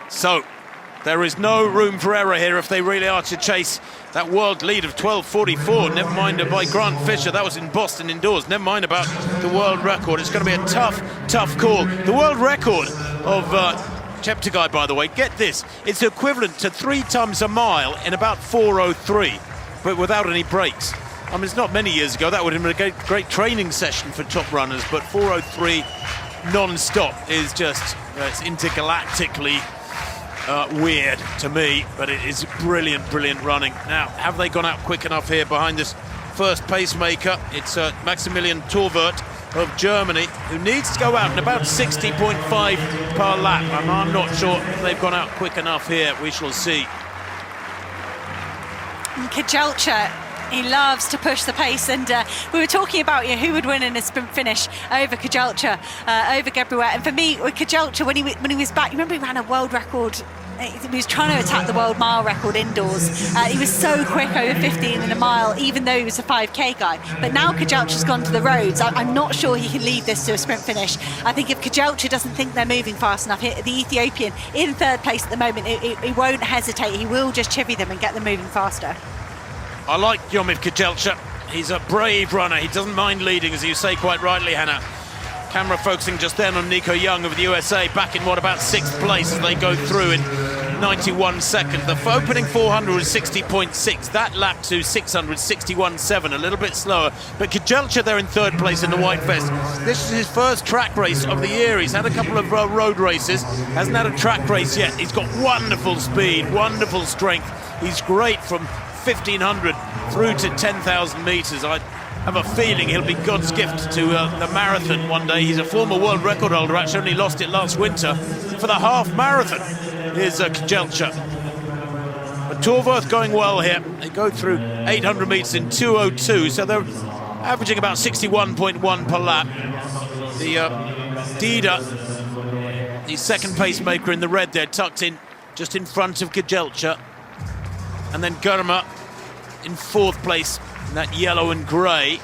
So there is no room for error here if they really are to chase that world lead of 12:44. Never mind by Grant Fisher, that was in Boston indoors. Never mind about the world record. It's going to be a tough call. The world record of Cheptegei, by the way, get this, it's equivalent to 3 times a mile in about 4:03, but without any breaks. I mean, it's not many years ago, that would have been a great training session for top runners, but 4:03 non-stop is just, it's intergalactically weird to me, but it is brilliant running. Now, have they gone out quick enough here behind this first pacemaker? It's Maximilian Torwart of Germany, who needs to go out in about 60.5 per lap. I'm not sure if they've gone out quick enough here. We shall see. Kejelcha, he loves to push the pace, and we were talking about who would win in a sprint finish over Kejelcha, over Gebruet. And for me, with Kejelcha, when he was back, you remember he ran a world record. He was trying to attack the world mile record indoors. He was so quick over 15 in a mile, even though he was a 5K guy. But now Kejelcha's gone to the roads. I'm not sure he can leave this to a sprint finish. I think if Kejelcha doesn't think they're moving fast enough, the Ethiopian in third place at the moment, he won't hesitate. He will just chivvy them and get them moving faster. I like Yomif Kejelcha. He's a brave runner. He doesn't mind leading, as you say quite rightly, Hannah. Camera focusing just then on Nico Young of the USA, back in about 6th place as they go through in 91 seconds. The opening 400 was 60.6. That lap to 600, 61.7, a little bit slower. But Kejelcha there in 3rd place in the white vest. This is his first track race of the year. He's had a couple of road races, hasn't had a track race yet. He's got wonderful speed, wonderful strength. He's great from 1,500 through to 10,000 metres. I have a feeling he'll be God's gift to the marathon one day. He's a former world record holder, actually only lost it last winter for the half marathon. Here's Kejelcha. But Torwart going well here. They go through 800 metres in 2:02, so they're averaging about 61.1 per lap. The Dida, the second pacemaker in the red there, tucked in just in front of Kejelcha. And then Gurma in 4th place in that yellow and grey.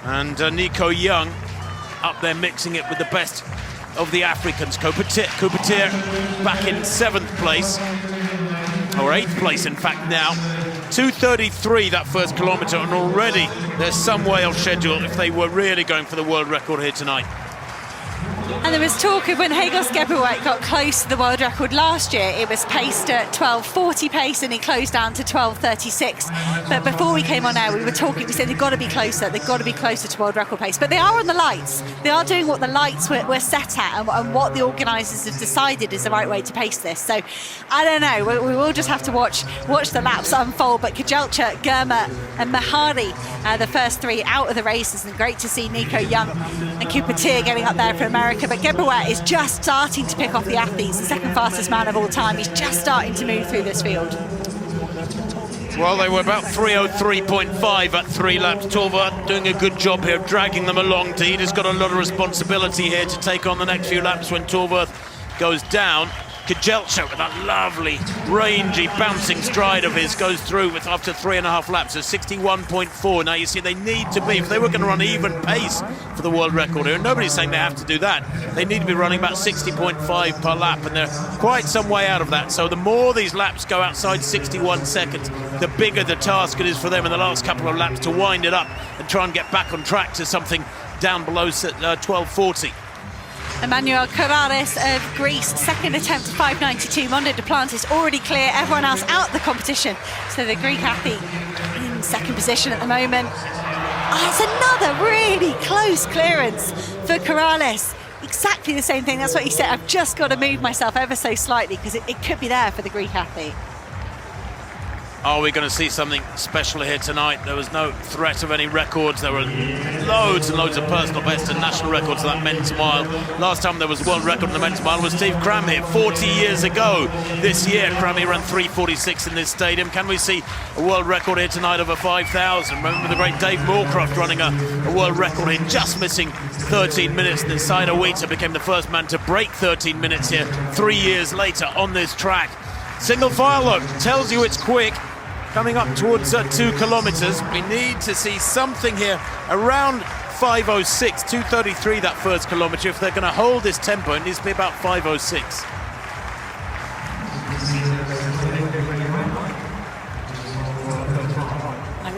And Nico Young up there mixing it with the best of the Africans. Coupetir back in 7th place, or 8th place in fact now. 2:33 that first kilometre, and already there's some way off schedule if they were really going for the world record here tonight. And there was talk of when Hagos Gebruet got close to the world record last year, it was paced at 12:40 pace and he closed down to 12:36. But before we came on air, we were talking, we said they've got to be closer to world record pace. But they are on the lights. They are doing what the lights were set at and what the organisers have decided is the right way to pace this. So I don't know, we will just have to watch the laps unfold. But Kejelcha, Gurma and Mahari, the first 3 out of the races, and great to see Nico Young and Coupetir getting up there for America. But Gebruet is just starting to pick off the athletes, the second fastest man of all time. He's just starting to move through this field. Well, they were about 3:03.5 at 3 laps. Torwart doing a good job here, dragging them along. Dida's got a lot of responsibility here to take on the next few laps when Torwart goes down. Kejelcha with that lovely, rangy, bouncing stride of his goes through with after 3.5 laps at 61.4. Now you see they need to be, if they were going to run even pace for the world record here, and nobody's saying they have to do that, they need to be running about 60.5 per lap, and they're quite some way out of that. So the more these laps go outside 61 seconds, the bigger the task it is for them in the last couple of laps to wind it up and try and get back on track to something down below 12:40. Emmanuel Corrales of Greece, second attempt, 5:92. Mondo Duplantis already clear, everyone else out the competition. So the Greek athlete in second position at the moment. Oh, it's another really close clearance for Corrales. Exactly the same thing, that's what he said. I've just got to move myself ever so slightly because it could be there for the Greek athlete. Are we going to see something special here tonight? There was no threat of any records. There were loads and loads of personal bests and national records for that men's mile. Last time there was a world record in the men's mile was Steve Crammy 40 years ago. This year, Crammy ran 3:46 in this stadium. Can we see a world record here tonight over 5,000? Remember the great Dave Moorcroft running a world record here, just missing 13 minutes. And then Saido Wita became the first man to break 13 minutes here 3 years later on this track. Single file though, tells you it's quick. Coming up towards 2 kilometres. We need to see something here around 5:06, 2:33 that first kilometre. If they're going to hold this tempo, it needs to be about 5:06.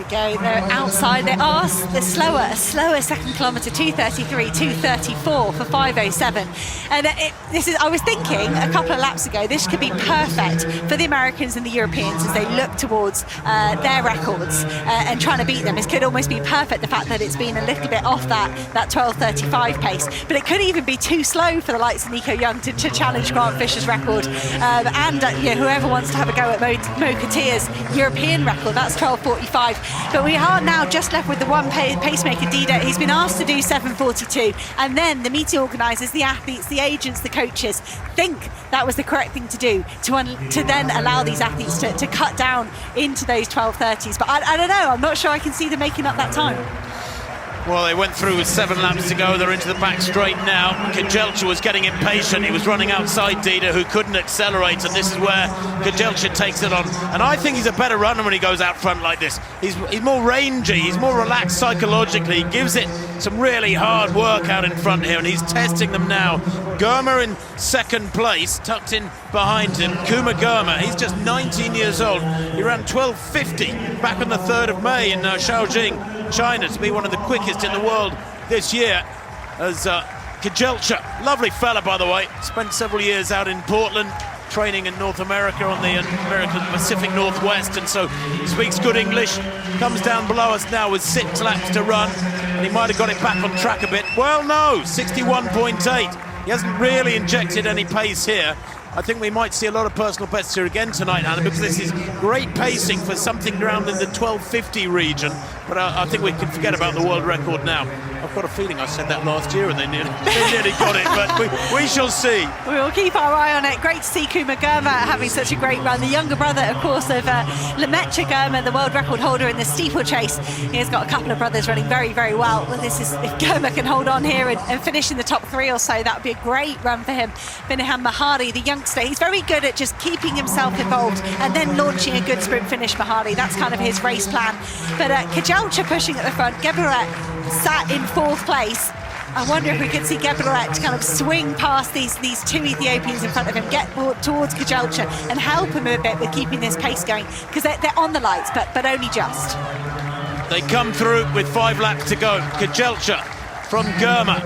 go. They're outside. They are the slower second kilometre, 2:33, 2:34 for 5:07. And I was thinking a couple of laps ago, this could be perfect for the Americans and the Europeans as they look towards their records and trying to beat them. It could almost be perfect, the fact that it's been a little bit off that 12:35 pace. But it could even be too slow for the likes of Nico Young to challenge Grant Fisher's record. And whoever wants to have a go at Mo Katia's European record, that's 12:45. But we are now just left with the one pacemaker, Dida. He's been asked to do 7:42, and then the meeting organisers, the athletes, the agents, the coaches think that was the correct thing to do, to then allow these athletes to cut down into those 12:30s. But I don't know, I'm not sure I can see them making up that time. Well, they went through with 7 laps to go. They're into the back straight now. Kejelcha was getting impatient. He was running outside Dida, who couldn't accelerate, and this is where Kejelcha takes it on. And I think he's a better runner when he goes out front like this. He's more rangy, he's more relaxed psychologically. He gives it some really hard work out in front here, and he's testing them now. Germa in second place, tucked in behind him. Kuma Germa, he's just 19 years old. He ran 12:50 back on the 3rd of May in Shaoxing, China, to be one of the quickest in the world this year. As Kejelcha, lovely fella by the way, spent several years out in Portland training in North America on the American Pacific Northwest, and so speaks good English. Comes down below us now with 6 laps to run, and he might have got it back on track a bit. Well, no, 61.8. He hasn't really injected any pace here. I think we might see a lot of personal bests here again tonight, Hannah, because this is great pacing for something around in the 12:50 region. But I think we can forget about the world record now. I've got a feeling I said that last year and they nearly got it, but we shall see. We will keep our eye on it. Great to see Kuma Germa having such a great run. The younger brother, of course, of Lemaitre Germa, the world record holder in the steeplechase. He has got a couple of brothers running very, very well. If Germa can hold on here and finish in the top 3 or so, that would be a great run for him. Binaham Mahari, the youngster, he's very good at just keeping himself involved and then launching a good sprint finish. Mahari, that's kind of his race plan. But Kejelcha pushing at the front. Geberuet sat in 4th place. I wonder if we could see Geberuet kind of swing past these 2 Ethiopians in front of him, get towards Kejelcha and help him a bit with keeping this pace going, because they're on the lights, but only just. They come through with 5 laps to go. Kejelcha from Germa.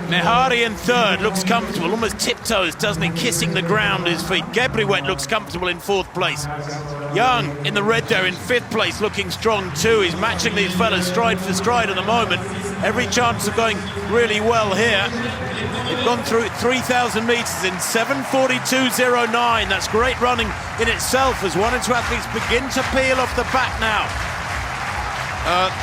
Mehari in 3rd, looks comfortable, almost tiptoes, doesn't he, kissing the ground, his feet. Geberuet looks comfortable in 4th place. Young in the red there in 5th place, looking strong too. He's matching these fellas stride for stride at the moment. Every chance of going really well here. They've gone through 3,000 metres in 7:42.09. That's great running in itself as 1 and 2 athletes begin to peel off the back now.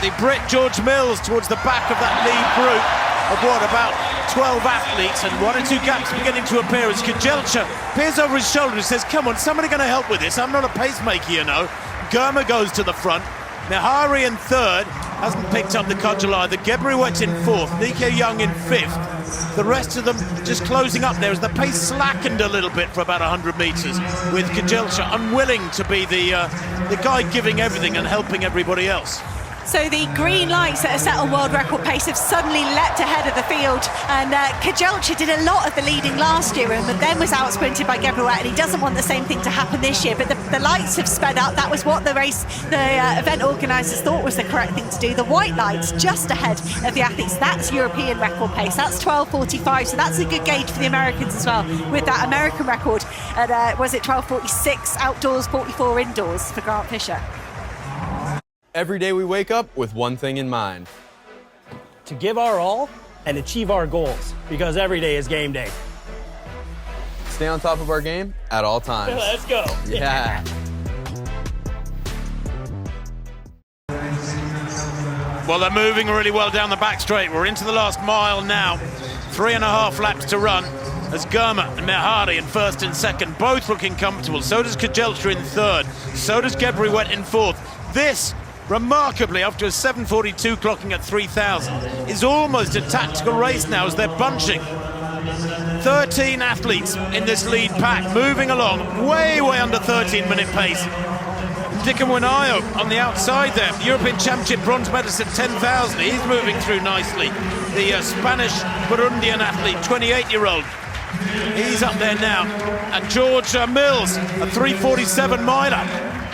The Brit George Mills towards the back of that lead group of about 12 athletes, and 1 or 2 gaps beginning to appear as Kejelcha peers over his shoulder and says, come on, somebody going to help with this. I'm not a pacemaker, you know. Germa goes to the front. Mehari in 3rd, hasn't picked up the cudgel either. Geberuet in 4th, Nico Young in 5th. The rest of them just closing up there as the pace slackened a little bit for about 100 metres, with Kejelcha unwilling to be the guy giving everything and helping everybody else. So the green lights that are set on world record pace have suddenly leapt ahead of the field, and Kejelcha did a lot of the leading last year and then was out sprinted by Geberuet, and he doesn't want the same thing to happen this year, but the lights have sped up. That was what the event organisers thought was the correct thing to do. The white lights just ahead of the athletes, that's European record pace, that's 12:45, so that's a good gauge for the Americans as well, with that American record at, was it 12:46 outdoors, 44 indoors for Grant Fisher. Every day we wake up with one thing in mind. To give our all and achieve our goals, because every day is game day. Stay on top of our game at all times. Let's go. Yeah. Well, they're moving really well down the back straight. We're into the last mile now. 3.5 laps to run as Germa and Mehari in 1st and 2nd, both looking comfortable. So does Kejelcha in 3rd. So does Geberuet in 4th. This, remarkably, after a 7:42 clocking at 3,000, is almost a tactical race now as they're bunching. 13 athletes in this lead pack, moving along way under 13-minute pace. Dickham Winayo on the outside there, European Championship bronze medalist at 10,000. He's moving through nicely. The Spanish Burundian athlete, 28-year-old. He's up there now. And George Mills, a 3:47 miler.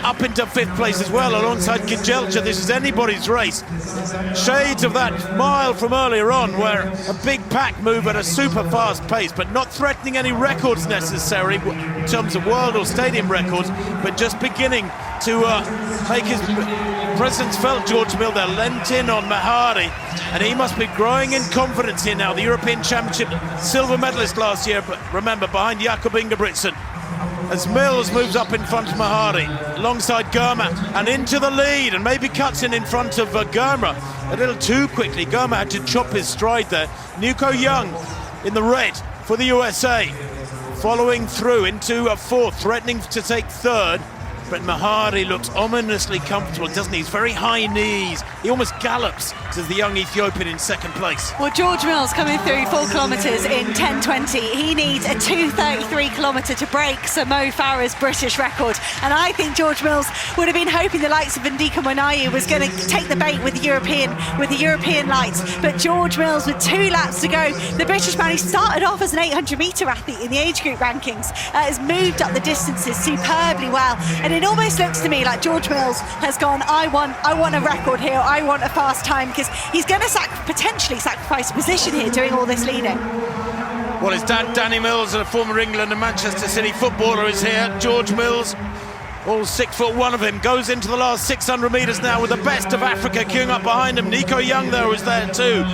up into 5th place as well, alongside Kejelcha. This is anybody's race. Shades of that mile from earlier on, where a big pack move at a super fast pace, but not threatening any records necessary in terms of world or stadium records, but just beginning to make his presence felt. George Mill there, lent in on Mahari, and he must be growing in confidence here now. The European Championship silver medalist last year, but remember, behind Jakob Ingebrigtsen, as Mills moves up in front of Mahari, alongside Germa, and into the lead, and maybe cuts in front of Germa a little too quickly. Germa had to chop his stride there. Nico Young in the red for the USA, following through into 4th, threatening to take 3rd. But Mahari looks ominously comfortable, doesn't he? He's very high knees. He almost gallops, says the young Ethiopian in 2nd place. Well, George Mills coming through 4 kilometres in 10:20. He needs a 2:33 kilometre to break Sir Mo Farah's British record. And I think George Mills would have been hoping the likes of Ndika Monayu was going to take the bait with the European lights. But George Mills, with 2 laps to go, the British man who started off as an 800-metre athlete in the age group rankings, has moved up the distances superbly well. And it almost looks to me like George Mills has gone, I want a record here, I want a fast time, because he's going to potentially sacrifice a position here doing all this leading. Well, his dad, Danny Mills, a former England and Manchester City footballer, is here. George Mills, all 6'1" of him, goes into the last 600 metres now with the best of Africa queuing up behind him. Nico Young, though, is there too.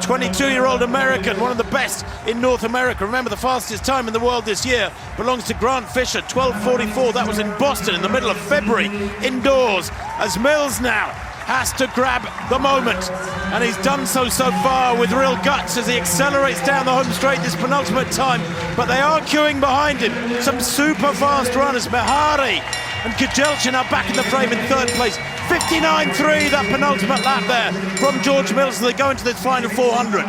22-year-old American, one of the best in North America. Remember, the fastest time in the world this year belongs to Grant Fisher, 12:44. That was in Boston in the middle of February, indoors. As Mills now has to grab the moment, and he's done so far with real guts as he accelerates down the home straight this penultimate time. But they are queuing behind him some super fast runners. Mahari and Kejelcha now back in the frame in 3rd place. 59.3, that penultimate lap there from George Mills as they go into this final 400.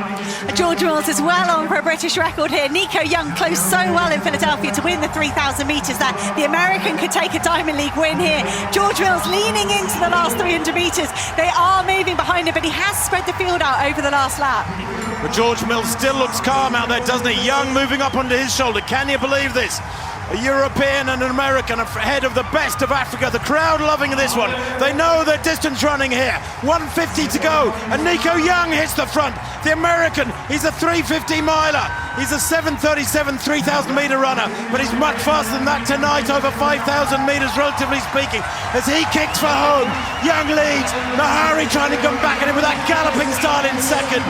George Mills is well on for a British record here. Nico Young closed so well in Philadelphia to win the 3,000 metres that the American could take a Diamond League win here. George Mills leaning into the last 300 metres. They are moving behind him, but he has spread the field out over the last lap. But George Mills still looks calm out there, doesn't he? Young moving up onto his shoulder. Can you believe this? A European and an American ahead of the best of Africa. The crowd loving this one. They know they're distance running here. 150 to go, and Nico Young hits the front. The American, he's a 350 miler. He's a 7:37 3,000 metre runner, but he's much faster than that tonight, over 5,000 metres relatively speaking, as he kicks for home. Young leads. Mahari trying to come back at him with that galloping start in 2nd.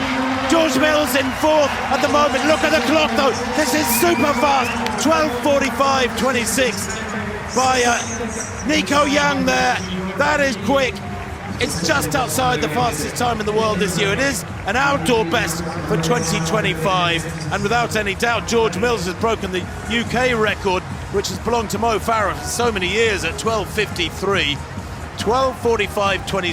George Mills in 4th at the moment. Look at the clock though. This is super fast. 12:45.26 by Nico Young there. That is quick. It's just outside the fastest time in the world this year. It is an outdoor best for 2025. And without any doubt, George Mills has broken the UK record, which has belonged to Mo Farah for so many years at 12:53. 12:45.26.